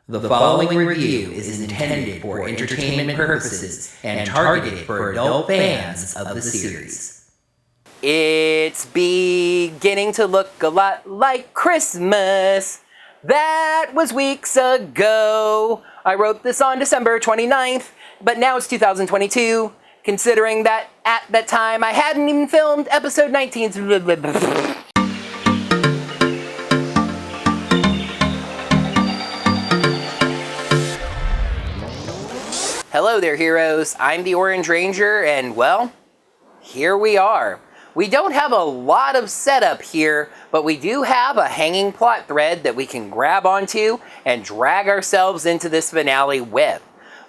The following review is intended for entertainment purposes and targeted for adult fans of the series. It's beginning to look a lot like Christmas. That was weeks ago. I wrote this on December 29th, but now it's 2022, considering that at that time I hadn't even filmed episode 19. Hello there, heroes. I'm the Orange Ranger, and well, here we are. We don't have a lot of setup here, but we do have a hanging plot thread that we can grab onto and drag ourselves into this finale with.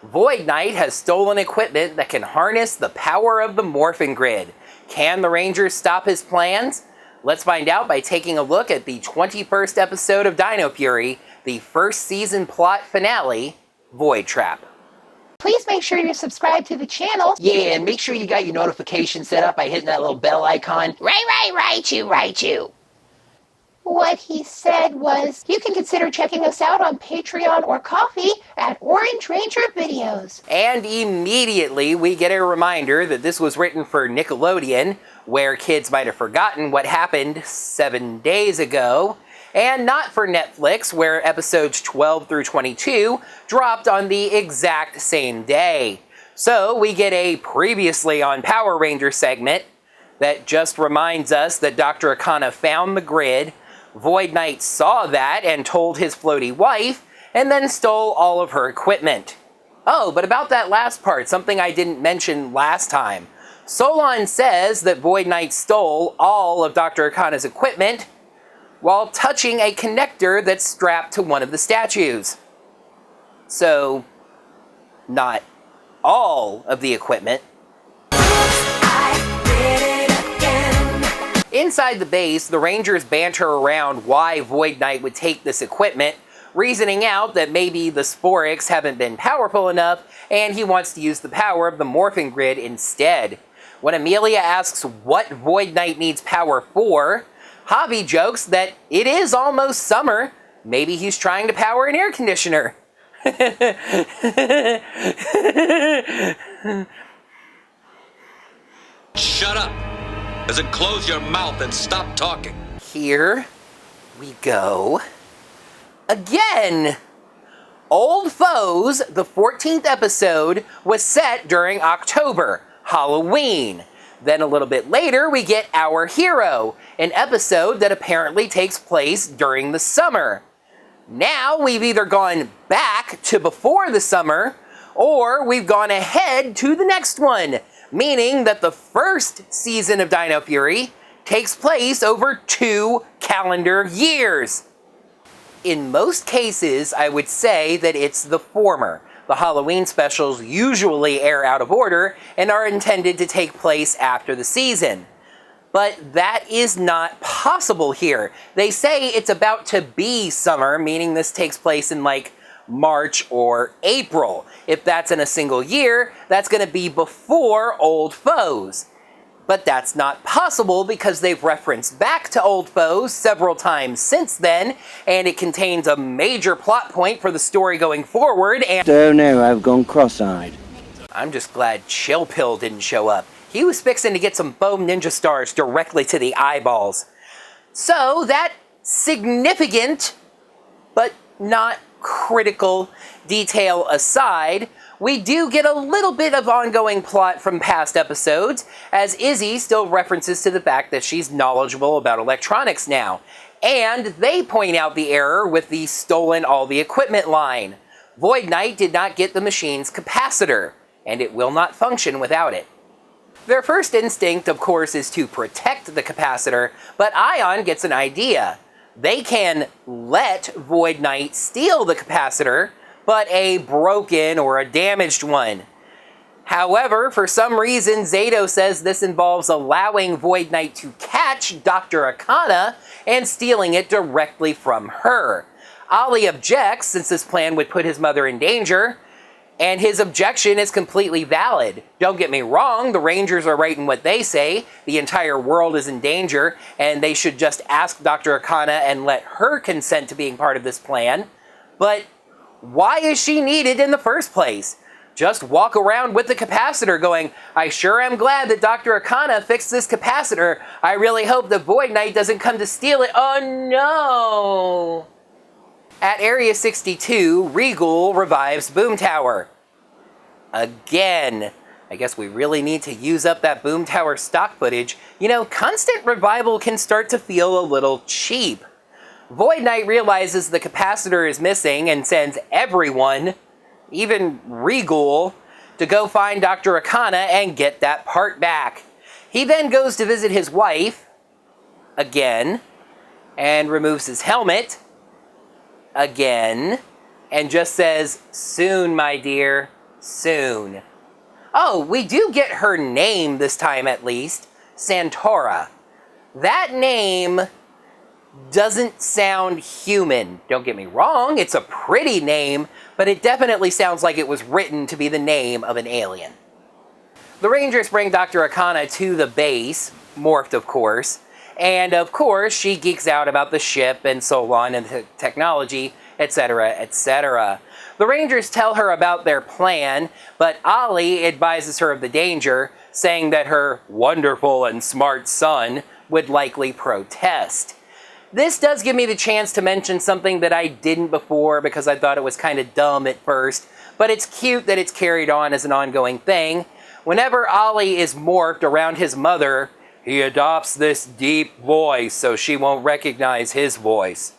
Void Knight has stolen equipment that can harness the power of the Morphin Grid. Can the Rangers stop his plans? Let's find out by taking a look at the 21st episode of Dino Fury, the first season plot finale, Void Trap. Please make sure you're subscribed to the channel. Yeah, and make sure you got your notifications set up by hitting that little bell icon. Right you. What he said was, you can consider checking us out on Patreon or Ko-fi at Orange Ranger Videos. And immediately we get a reminder that this was written for Nickelodeon, where kids might have forgotten what happened 7 days ago, and not for Netflix, where episodes 12 through 22 dropped on the exact same day. So we get a previously on Power Rangers segment that just reminds us that Dr. Akana found the grid, Void Knight saw that and told his floaty wife, and then stole all of her equipment. Oh, but about that last part, something I didn't mention last time. Solon says that Void Knight stole all of Dr. Akana's equipment while touching a connector that's strapped to one of the statues. So, not all of the equipment. Inside the base, the Rangers banter around why Void Knight would take this equipment, reasoning out that maybe the Sporix haven't been powerful enough and he wants to use the power of the Morphin Grid instead. When Amelia asks what Void Knight needs power for, Javi jokes that it is almost summer. Maybe he's trying to power an air conditioner. Shut up! As in, close your mouth and stop talking. Here we go again. Old Foes, the 14th episode, was set during October, Halloween. Then a little bit later, we get Our Hero, an episode that apparently takes place during the summer. Now we've either gone back to before the summer, or we've gone ahead to the next one, meaning that the first season of Dino Fury takes place over 2 calendar years. In most cases, I would say that it's the former. The Halloween specials usually air out of order and are intended to take place after the season. But that is not possible here. They say it's about to be summer, meaning this takes place in like March or April. If that's in a single year, that's going to be before Old Foes. But that's not possible because they've referenced back to Old Foes several times since then, and it contains a major plot point for the story going forward, and Oh no, I've gone cross-eyed. I'm just glad Chill Pill didn't show up. He was fixing to get some foam ninja stars directly to the eyeballs. So that significant, but not critical detail aside, we do get a little bit of ongoing plot from past episodes, as Izzy still references to the fact that she's knowledgeable about electronics now. And they point out the error with the stolen all the equipment line. Void Knight did not get the machine's capacitor, and it will not function without it. Their first instinct, of course, is to protect the capacitor, but Ion gets an idea. They can let Void Knight steal the capacitor, but a broken or a damaged one. However, for some reason, Zato says this involves allowing Void Knight to catch Dr. Akana and stealing it directly from her. Ollie objects, since this plan would put his mother in danger, and his objection is completely valid. Don't get me wrong, the Rangers are right in what they say. The entire world is in danger, and they should just ask Dr. Akana and let her consent to being part of this plan. But Why is she needed in the first place? Just walk around with the capacitor going, I sure am glad that Dr. Akana fixed this capacitor. I really hope the Void Knight doesn't come to steal it. Oh no! At Area 62, Regal revives Boom Tower. Again. I guess we really need to use up that Boom Tower stock footage. You know, constant revival can start to feel a little cheap. Void Knight realizes the capacitor is missing and sends everyone, even Regal, to go find Dr. Akana and get that part back. He then goes to visit his wife, again, and removes his helmet, again, and just says, soon, my dear, soon. Oh, we do get her name this time at least, Santaura. That name doesn't sound human. Don't get me wrong, it's a pretty name, but it definitely sounds like it was written to be the name of an alien. The Rangers bring Dr. Akana to the base, morphed of course, and of course she geeks out about the ship and so on and the technology, etc., etc. The Rangers tell her about their plan, but Ollie advises her of the danger, saying that her wonderful and smart son would likely protest. This does give me the chance to mention something that I didn't before because I thought it was kind of dumb at first, but it's cute that it's carried on as an ongoing thing. Whenever Ollie is morphed around his mother, he adopts this deep voice so she won't recognize his voice.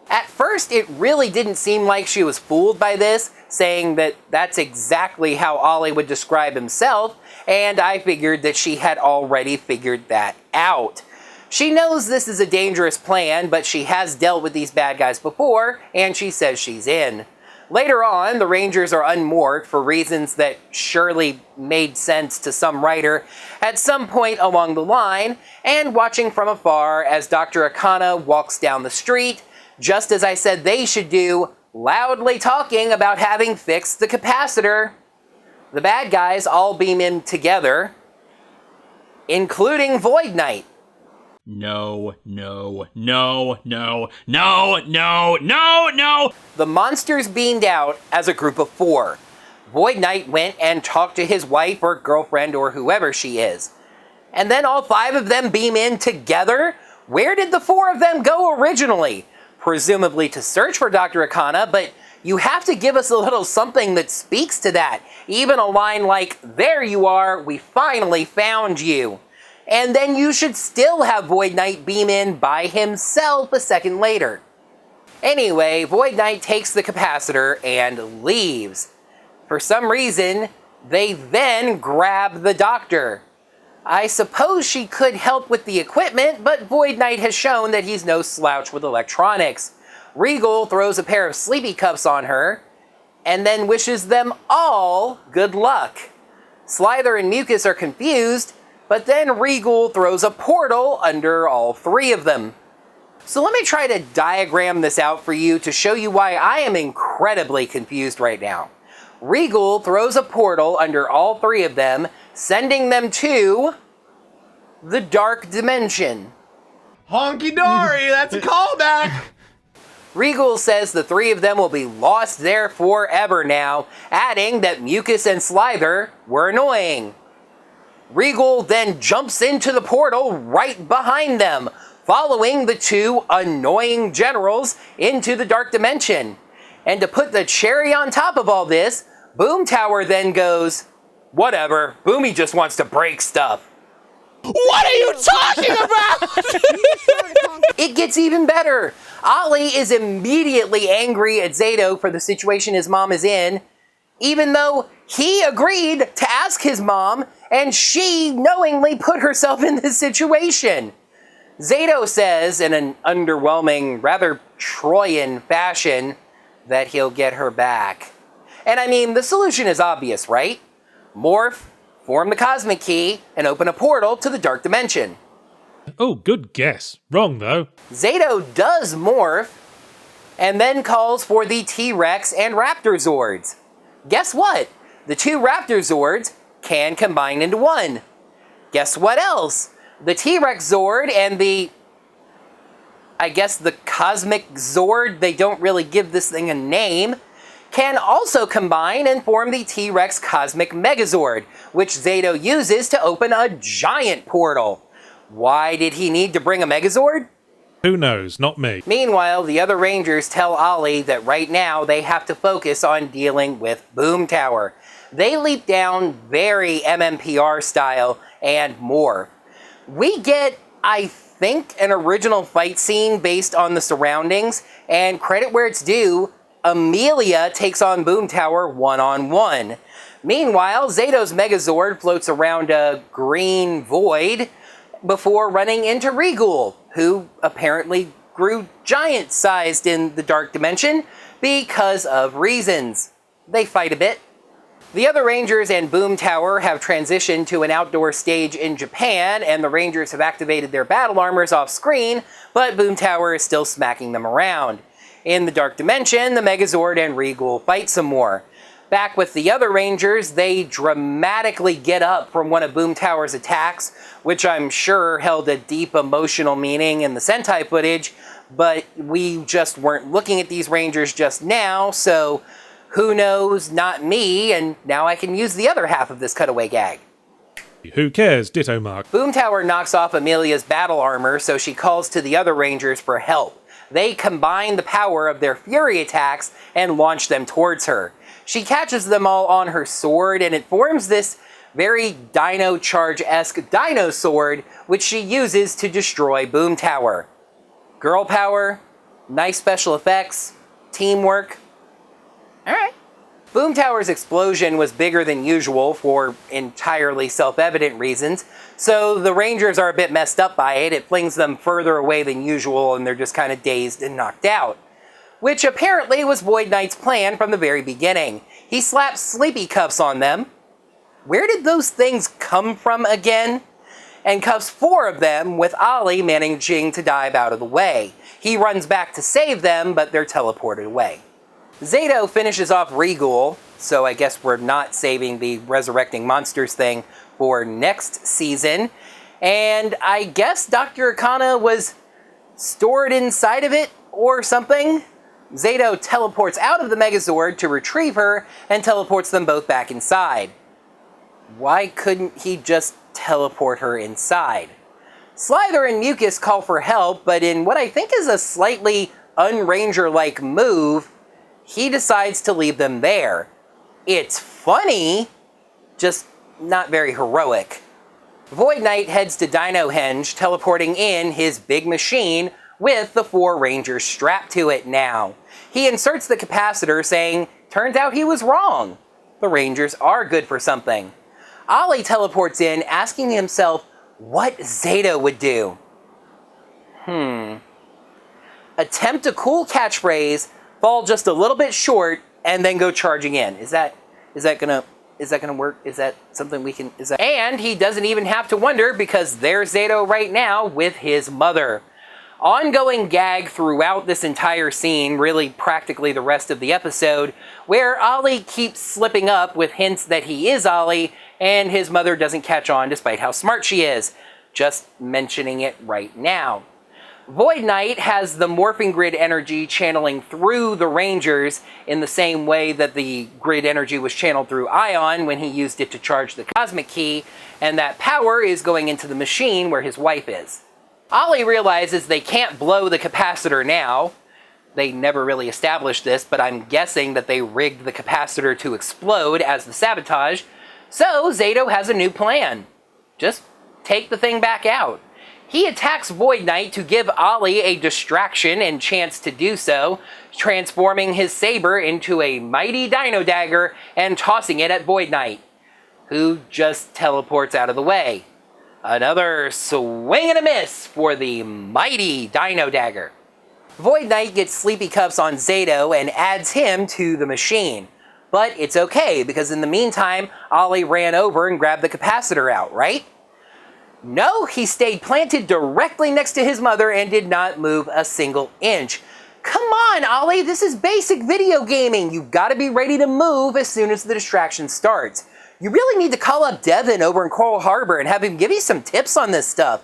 At first, it really didn't seem like she was fooled by this, saying that that's exactly how Ollie would describe himself, and I figured that she had already figured that out. She knows this is a dangerous plan, but she has dealt with these bad guys before, and she says she's in. Later on, the Rangers are unmorphed for reasons that surely made sense to some writer at some point along the line, and watching from afar as Dr. Akana walks down the street, just as I said they should do, loudly talking about having fixed the capacitor. The bad guys all beam in together, including Void Knight. No, no, no, no, no, no, no, no! The monsters beamed out as a group of 4. Void Knight went and talked to his wife or girlfriend or whoever she is. And then all 5 of them beam in together? Where did the 4 of them go originally? Presumably to search for Dr. Akana, but you have to give us a little something that speaks to that. Even a line like, there you are, we finally found you. And then you should still have Void Knight beam in by himself a second later. Anyway, Void Knight takes the capacitor and leaves. For some reason, they then grab the doctor. I suppose she could help with the equipment, but Void Knight has shown that he's no slouch with electronics. Regal throws a pair of sleepy cuffs on her, and then wishes them all good luck. Slither and Mucus are confused, but then Regal throws a portal under all 3 of them. So let me try to diagram this out for you to show you why I am incredibly confused right now. Regal throws a portal under all 3 of them, sending them to the Dark Dimension. Honky-dory, that's a callback! Regal says the 3 of them will be lost there forever now, adding that Mucus and Slither were annoying. Regal then jumps into the portal right behind them, following the 2 annoying generals into the Dark Dimension. And to put the cherry on top of all this, Boom Tower then goes, whatever, Boomy just wants to break stuff. What are you talking about? It gets even better. Ollie is immediately angry at Zato for the situation his mom is in, even though he agreed to ask his mom, and she knowingly put herself in this situation. Zato says, in an underwhelming, rather Troyan fashion, that he'll get her back. And I mean, the solution is obvious, right? Morph, form the Cosmic Key, and open a portal to the Dark Dimension. Oh, good guess. Wrong, though. Zato does morph, and then calls for the T-Rex and Raptor Zords. Guess what? The 2 Raptor Zords can combine into 1. Guess what else? The T-Rex Zord and the Cosmic Zord, they don't really give this thing a name, can also combine and form the T-Rex Cosmic Megazord, which Zato uses to open a giant portal. Why did he need to bring a Megazord? Who knows? Not me. Meanwhile, the other Rangers tell Ollie that right now they have to focus on dealing with Boom Tower. They leap down very MMPR style and more. We get, I think, an original fight scene based on the surroundings, and credit where it's due, Amelia takes on Boom Tower one-on-one. Meanwhile, Zato's Megazord floats around a green void before running into Regal, who apparently grew giant-sized in the Dark Dimension because of reasons. They fight a bit. The other Rangers and Boom Tower have transitioned to an outdoor stage in Japan, and the Rangers have activated their battle armors off-screen, but Boom Tower is still smacking them around. In the Dark Dimension, the Megazord and Regal fight some more. Back with the other Rangers, they dramatically get up from one of Boom Tower's attacks, which I'm sure held a deep emotional meaning in the Sentai footage, but we just weren't looking at these Rangers just now, so who knows, not me, and now I can use the other half of this cutaway gag. Who cares? Ditto mark. Boom Tower knocks off Amelia's battle armor, so she calls to the other Rangers for help. They combine the power of their Fury attacks and launch them towards her. She catches them all on her sword, and it forms this very Dino Charge-esque Dino Sword, which she uses to destroy Boom Tower. Girl power, nice special effects, teamwork. Alright. Boom Tower's explosion was bigger than usual for entirely self-evident reasons, so the Rangers are a bit messed up by it. It flings them further away than usual, and they're just kind of dazed and knocked out. Which apparently was Void Knight's plan from the very beginning. He slaps sleepy cuffs on them. Where did those things come from again? And cuffs 4 of them, with Ollie managing to dive out of the way. He runs back to save them, but they're teleported away. Zato finishes off Regal, so I guess we're not saving the Resurrecting Monsters thing for next season. And I guess Dr. Arcana was stored inside of it or something. Zato teleports out of the Megazord to retrieve her and teleports them both back inside. Why couldn't he just teleport her inside? Slither and Mucus call for help, but in what I think is a slightly un-Ranger-like move, he decides to leave them there. It's funny, just not very heroic. Void Knight heads to Dino Henge, teleporting in his big machine with the 4 Rangers strapped to it now. He inserts the capacitor, saying, turns out he was wrong. The Rangers are good for something. Ollie teleports in, asking himself what Zato would do. Attempt a cool catchphrase, fall just a little bit short, and then go charging in. Is that gonna work? Is that something we can, And he doesn't even have to wonder, because there's Zato right now with his mother. Ongoing gag throughout this entire scene, really practically the rest of the episode, where Ollie keeps slipping up with hints that he is Ollie, and his mother doesn't catch on despite how smart she is. Just mentioning it right now. Void Knight has the morphing grid energy channeling through the Rangers in the same way that the grid energy was channeled through Ion when he used it to charge the Cosmic Key, and that power is going into the machine where his wife is. Ollie realizes they can't blow the capacitor now. They never really established this, but I'm guessing that they rigged the capacitor to explode as the sabotage, so Zato has a new plan. Just take the thing back out. He attacks Void Knight to give Ollie a distraction and chance to do so, transforming his saber into a mighty Dino Dagger and tossing it at Void Knight, who just teleports out of the way. Another swing and a miss for the mighty Dino Dagger. Void Knight gets sleepy cuffs on Zato and adds him to the machine. But it's okay, because in the meantime, Ollie ran over and grabbed the capacitor out, right? No, he stayed planted directly next to his mother and did not move a single inch. Come on, Ollie, this is basic video gaming. You've got to be ready to move as soon as the distraction starts. You really need to call up Devin over in Coral Harbor and have him give you some tips on this stuff.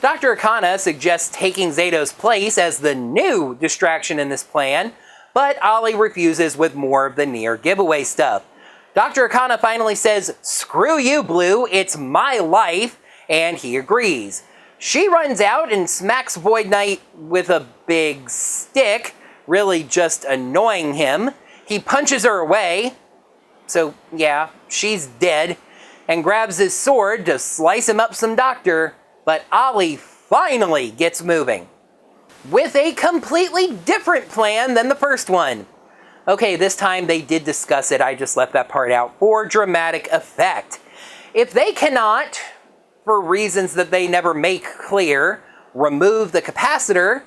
Dr. Arcana suggests taking Zato's place as the new distraction in this plan, but Ollie refuses with more of the near giveaway stuff. Dr. Akana finally says, "Screw you, Blue, it's my life," and he agrees. She runs out and smacks Void Knight with a big stick, really just annoying him. He punches her away, so yeah, she's dead, and grabs his sword to slice him up some doctor, but Ollie finally gets moving with a completely different plan than the first one. Okay, this time they did discuss it, I just left that part out for dramatic effect. If they cannot, for reasons that they never make clear, remove the capacitor,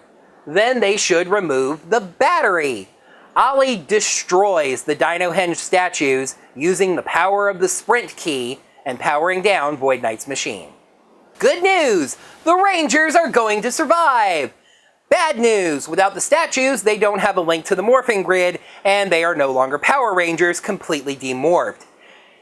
then they should remove the battery. Ollie destroys the Dino Henge statues using the power of the sprint key and powering down Void Knight's machine. Good news! The Rangers are going to survive! Bad news! Without the statues, they don't have a link to the morphing grid, and they are no longer Power Rangers, completely demorphed.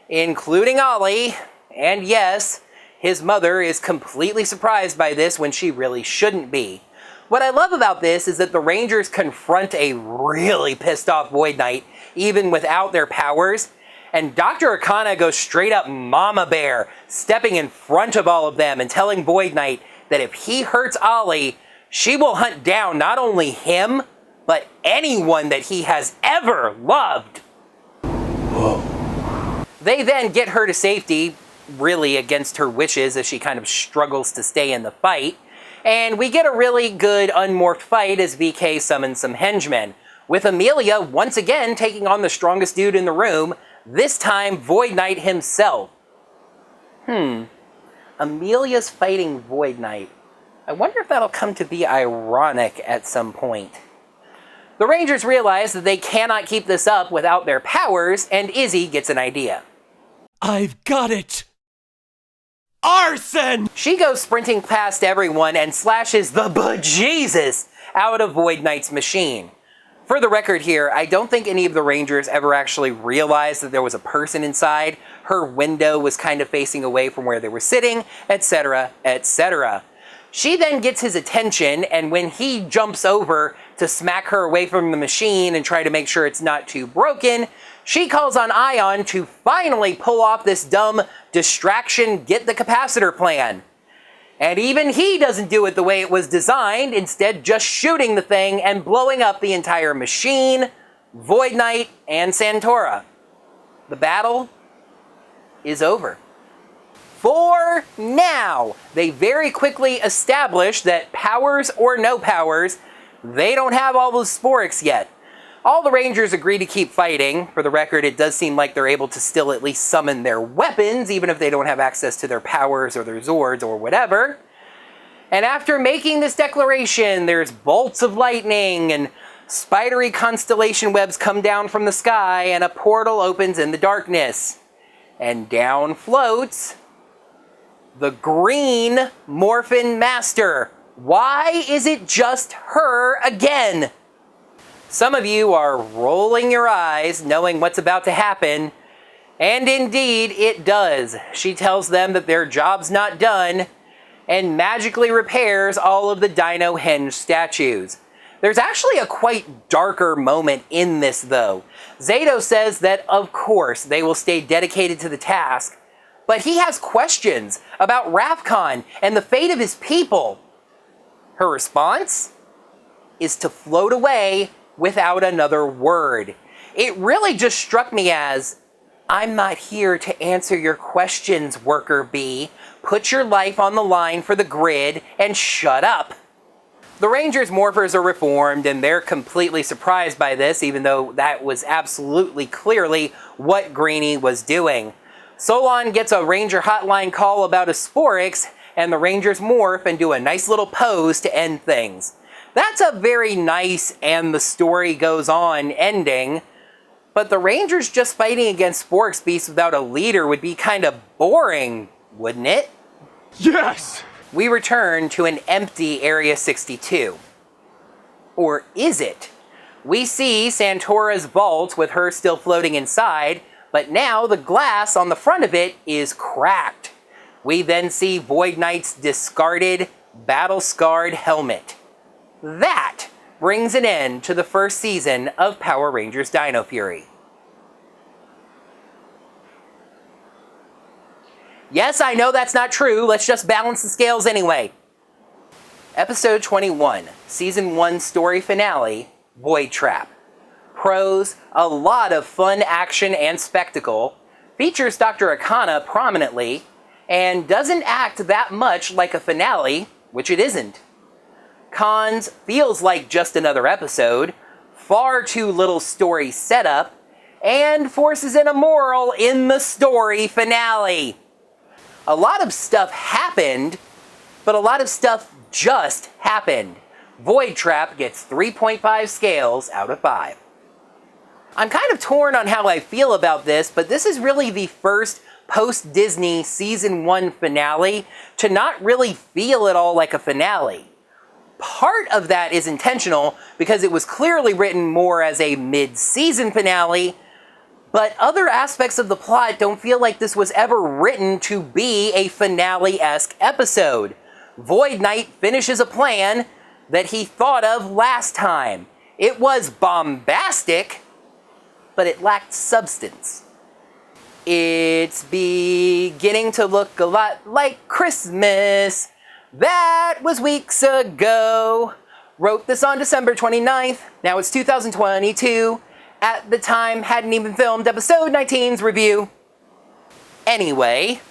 Including Ollie, and yes, his mother is completely surprised by this when she really shouldn't be. What I love about this is that the Rangers confront a really pissed off Void Knight, even without their powers, and Dr. Akana goes straight up Mama Bear, stepping in front of all of them and telling Void Knight that if he hurts Ollie, she will hunt down not only him, but anyone that he has ever loved. Whoa. They then get her to safety, really against her wishes as she kind of struggles to stay in the fight, and we get a really good unmorphed fight as VK summons some henchmen, with Amelia once again taking on the strongest dude in the room, this time Void Knight himself. Amelia's fighting Void Knight. I wonder if that'll come to be ironic at some point. The Rangers realize that they cannot keep this up without their powers, and Izzy gets an idea. I've got it! Arson! She goes sprinting past everyone and slashes the bejesus out of Void Knight's machine. For the record here, I don't think any of the Rangers ever actually realized that there was a person inside. Her window was kind of facing away from where they were sitting, etc., etc. She then gets his attention, and when he jumps over to smack her away from the machine and try to make sure it's not too broken, she calls on Ion to finally pull off this dumb distraction get the capacitor plan. And even he doesn't do it the way it was designed, instead just shooting the thing and blowing up the entire machine, Void Knight, and Santaura. The battle is over. For now, they very quickly establish that powers or no powers, they don't have all those Sporix yet. All the Rangers agree to keep fighting. For the record, it does seem like they're able to still at least summon their weapons, even if they don't have access to their powers or their Zords or whatever. And after making this declaration, there's bolts of lightning and spidery constellation webs come down from the sky, and a portal opens in the darkness. And down floats the green Morphin Master. Why is it just her again? Some of you are rolling your eyes, knowing what's about to happen, and indeed it does. She tells them that their job's not done, and magically repairs all of the Dino Henge statues. There's actually a quite darker moment in this, though. Zato says that, of course, they will stay dedicated to the task, but he has questions about Rafcon and the fate of his people. Her response is to float away without another word. It really just struck me as, I'm not here to answer your questions, Worker Bee. Put your life on the line for the grid and shut up. The Rangers morphers are reformed, and they're completely surprised by this, even though that was absolutely clearly what Greenie was doing. Solon gets a Ranger hotline call about a Sporix, and the Rangers morph and do a nice little pose to end things. That's a very nice and the story goes on ending, but the Rangers just fighting against Sporix beasts without a leader would be kind of boring, wouldn't it? Yes! We return to an empty Area 62. Or is it? We see Santaura's vault with her still floating inside, but now the glass on the front of it is cracked. We then see Void Knight's discarded, battle-scarred helmet. That brings an end to the first season of Power Rangers Dino Fury. Yes, I know that's not true. Let's just balance the scales anyway. Episode 21, Season 1 story finale, Void Trap. Pros, a lot of fun action and spectacle, features Dr. Akana prominently, and doesn't act that much like a finale, which it isn't. Cons, feels like just another episode, far too little story setup, and forces in a moral in the story finale. A lot of stuff happened, but a lot of stuff just happened. Void Trap gets 3.5 scales out of 5. I'm kind of torn on how I feel about this, but this is really the first post-Disney Season 1 finale to not really feel at all like a finale. Part of that is intentional because it was clearly written more as a mid-season finale, but other aspects of the plot don't feel like this was ever written to be a finale-esque episode. Void Knight finishes a plan that he thought of last time. It was bombastic, but it lacked substance. It's beginning to look a lot like Christmas. That was weeks ago. Wrote this on December 29th. Now it's 2022. At the time, hadn't even filmed episode 19's review. Anyway,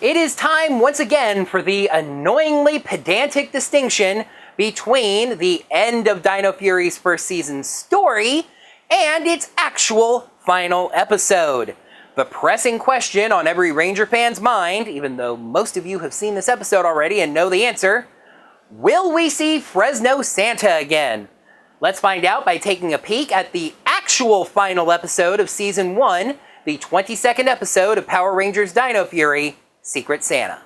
it is time once again for the annoyingly pedantic distinction between the end of Dino Fury's first season story and its actual final episode. The pressing question on every Ranger fan's mind, even though most of you have seen this episode already and know the answer, will we see Fresno Santa again? Let's find out by taking a peek at the actual final episode of Season 1, the 22nd episode of Power Rangers Dino Fury, Secret Santa.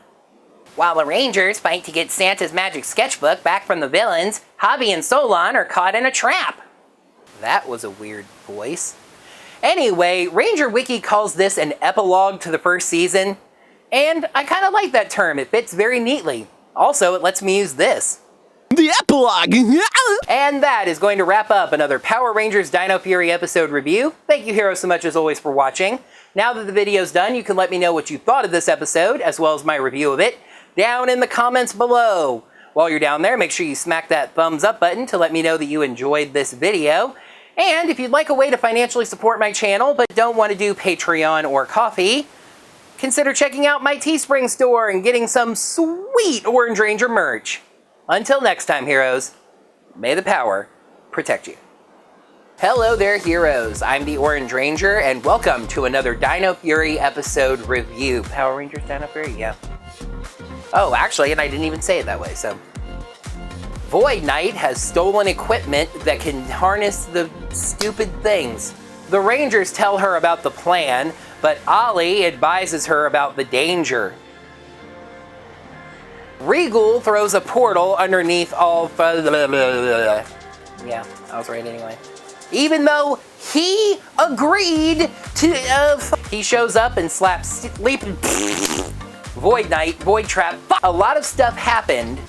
While the Rangers fight to get Santa's magic sketchbook back from the villains, Hobby and Solon are caught in a trap. That was a weird voice. Anyway, Ranger Wiki calls this an epilogue to the first season, and I kind of like that term. It fits very neatly. Also, it lets me use this. The epilogue! And that is going to wrap up another Power Rangers Dino Fury episode review. Thank you, heroes, so much as always for watching. Now that the video's done, you can let me know what you thought of this episode, as well as my review of it, down in the comments below. While you're down there, make sure you smack that thumbs up button to let me know that you enjoyed this video. And if you'd like a way to financially support my channel, but don't want to do Patreon or Ko-fi, consider checking out my Teespring store and getting some sweet Orange Ranger merch. Until next time, heroes, may the power protect you. Hello there, heroes. I'm the Orange Ranger, and welcome to another Dino Fury episode review. Power Rangers Dino Fury? Yeah. Oh, actually, and I didn't even say it that way, so. Void Knight has stolen equipment that can harness the stupid things. The Rangers tell her about the plan, but Ollie advises her about the danger. Regal throws a portal underneath all... Yeah, I was right anyway. Even though he agreed to... he shows up and slaps Sleep... Void Knight, Void Trap... A lot of stuff happened